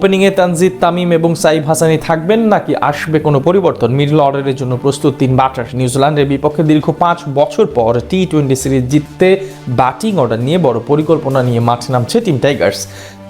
ওপেনিংয়ে তানজিদ তামিম এবং সাইফ হাসানি থাকবেন নাকি আসবে কোনো পরিবর্তন? মিডল অর্ডারের জন্য প্রস্তুত তিন ব্যাটার। নিউজিল্যান্ডের বিপক্ষে দীর্ঘ 5 বছর পর টি-20 সিরিজ জিততে ব্যাটিং অর্ডার নিয়ে বড় পরিকল্পনা নিয়ে মাঠে নামছে টিম টাইগার্স।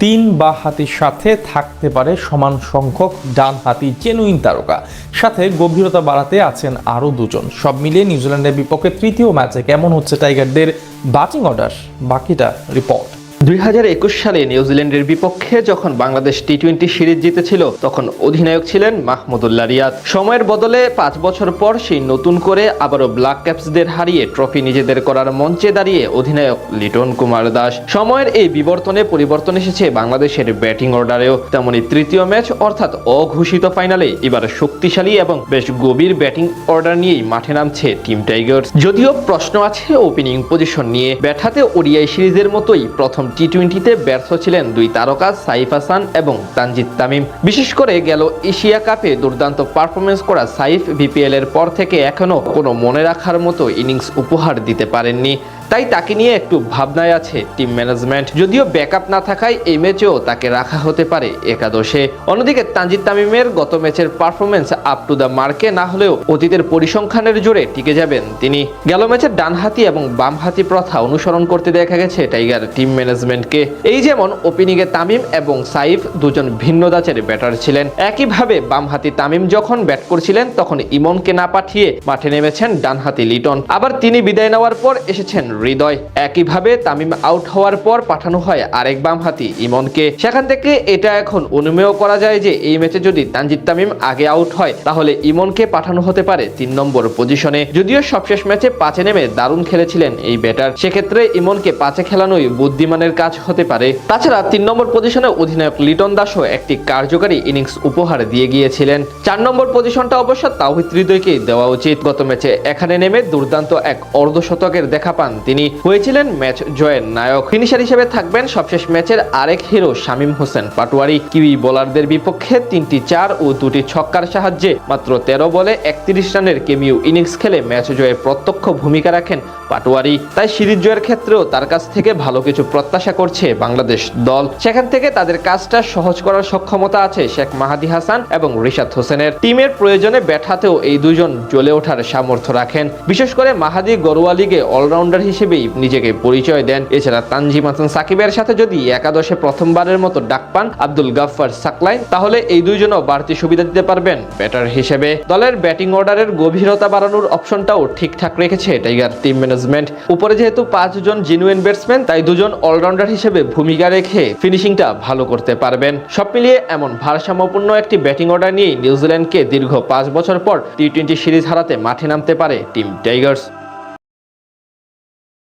তিন বাঁহাতির সাথে থাকতে পারে সমান সংখ্যক ডানহাতি জেনুইন তারকা, সাথে গভীরতা বাড়াতে আছেন আরও দুজন। সব মিলিয়ে নিউজিল্যান্ডের বিপক্ষে তৃতীয় ম্যাচে কেমন হচ্ছে টাইগারদের ব্যাটিং অর্ডার, বাকিটা রিপোর্ট। 2021 সালে নিউজিল্যান্ডের বিপক্ষে যখন বাংলাদেশ টি-20 সিরিজ জিতেছিল তখন অধিনায়ক ছিলেন মাহমুদুল্লাহ রিয়াদ। সময়ের বদলে 5 বছর পর সেই নতুন করে আবারও ব্ল্যাক ক্যাপসদের হারিয়ে ট্রফি নিজেদের করার মঞ্চে দাঁড়িয়ে অধিনায়ক লিটন কুমার দাস। সময়ের এই বিবর্তনে পরিবর্তন এসেছে বাংলাদেশের ব্যাটিং অর্ডারেও। তেমনি তৃতীয় ম্যাচ অর্থাৎ অঘোষিত ফাইনালে এবার শক্তিশালী এবং বেশ গভীর ব্যাটিং অর্ডার নিয়েই মাঠে নামছে টিম টাইগার্স। যদিও প্রশ্ন আছে ওপেনিং পজিশন নিয়ে। ব্যাট হাতে ওডিআই সিরিজের মতোই প্রথম টি-20তে ব্যর্থ ছিলেন দুই তারকা সাইফ হাসান এবং তানজিদ তামিম। বিশেষ করে গেল এশিয়া কাপে দুর্দান্ত পারফরমেন্স করা সাইফ বিপিএল এর পর থেকে এখনো কোনো মনে রাখার মতো ইনিংস উপহার দিতে পারেননি। তাই তাকে নিয়ে একটু ভাবনায় আছে টিম ম্যানেজমেন্ট। যদিও ব্যাকআপ না থাকায় এই ম্যাচেও তাকে রাখা হতে পারে একাদশে। অন্যদিকে তানজিদ তামিমের গত ম্যাচের পারফরমেন্স আপ টু দ্য মার্কে না হলেও অতীতের পরিসংখ্যানের জোরে টিকে যাবেন তিনি। গেল ম্যাচের ডানহাতি এবং বামহাতি প্রথা অনুসরণ করতে দেখা গেছে টাইগার টিম ম্যানেজমেন্টকে। এই যেমন ওপেনিংয়ে তামিম এবং সাইফ দুজন ভিন্ন ধাঁচের ব্যাটার ছিলেন। একইভাবে বামহাতি তামিম যখন ব্যাট করছিলেন তখন ইমনকে না পাঠিয়ে মাঠে নেমেছেন ডানহাতি লিটন। আবার তিনি বিদায় নেওয়ার পর এসেছেন হৃদয়। একইভাবে তামিম আউট হওয়ার পর পাঠানো হয় আরেক বামহাতি ইমনকে। সেখান থেকে এটা এখন অনুমেয় করা যায় যে এই ম্যাচে যদি তানজিদ তামিম আগে আউট হয় তাহলে ইমনকে পাঠানো হতে পারে 3 নম্বর পজিশনে। যদিও সবশেষ ম্যাচে 5-এ নেমে দারুণ খেলেছিলেন এই ব্যাটার, সেক্ষেত্রে ইমনকে 5-এ খেলানোই বুদ্ধিমানের কাজ হতে পারে। তাছাড়া 3 নম্বর পজিশনে অধিনায়ক লিটন দাসও একটি কার্যকারী ইনিংস উপহার দিয়ে গিয়েছিলেন। 4 নম্বর পজিশনটা অবশ্য তাওহিদ হৃদয়কেই দেওয়া উচিত। গত ম্যাচে এখানে নেমে দুর্দান্ত এক অর্ধশতকের দেখা পান তিনি, হয়েছিলেন ম্যাচ জয়ের নায়ক। ফিনিশার হিসেবে থাকবেন সবশেষ ম্যাচের আরেক হিরো শামীম হোসেন পাটোয়ারি। কিউই বোলারদের বিপক্ষে 3টি 4 ও 2টি ছক্কার সাহায্যে মাত্র 13 বলে 31 রানের কেমিউ ইনিংস খেলে ম্যাচ জয়ে প্রত্যক্ষ ভূমিকা রাখেন পাটোয়ারি। তাই সিরিজ জয়ের ক্ষেত্রেও তার কাছ থেকে ভালো কিছু প্রত্যাশা করছে বাংলাদেশ দল। সেখান থেকে তাদের কাজটা সহজ করার সক্ষমতা আছে শেখ মাহাদি হাসান এবং রিশাদ হোসেনের। টিমের প্রয়োজনে ব্যাট হাতেও এই দুজন জ্বলে ওঠার সামর্থ্য রাখেন। বিশেষ করে মাহাদি ঘরোয়া লিগে অলরাউন্ডার হিসেবেই নিজেকে পরিচয় দেন। এছাড়া তানজিম হাসান সাকিবের সাথে যদি একাদশে প্রথমবারের মতো ডাক পান আব্দুল গাফফার সাকলাইন, তাহলে এই দুইজনও বাড়তি সুবিধা দিতে পারবেন ব্যাটার হিসেবে। দলের ব্যাটিং অর্ডারের গভীরতা বাড়ানোর অপশনটাও ঠিকঠাক রেখেছে টাইগার টিম ম্যানেজমেন্ট। উপরে যেহেতু 5 জন জেনুইন ব্যাটসম্যান, তাই দুজন অলরাউন্ডার হিসেবে ভূমিকা রেখে ফিনিশিংটা ভালো করতে পারবেন। সব মিলিয়ে এমন ভারসাম্যপূর্ণ একটি ব্যাটিং অর্ডার নিয়ে নিউজিল্যান্ডকে দীর্ঘ 5 বছর পর টি-20 সিরিজ হারাতে মাঠে নামতে পারে টিম টাইগার্স।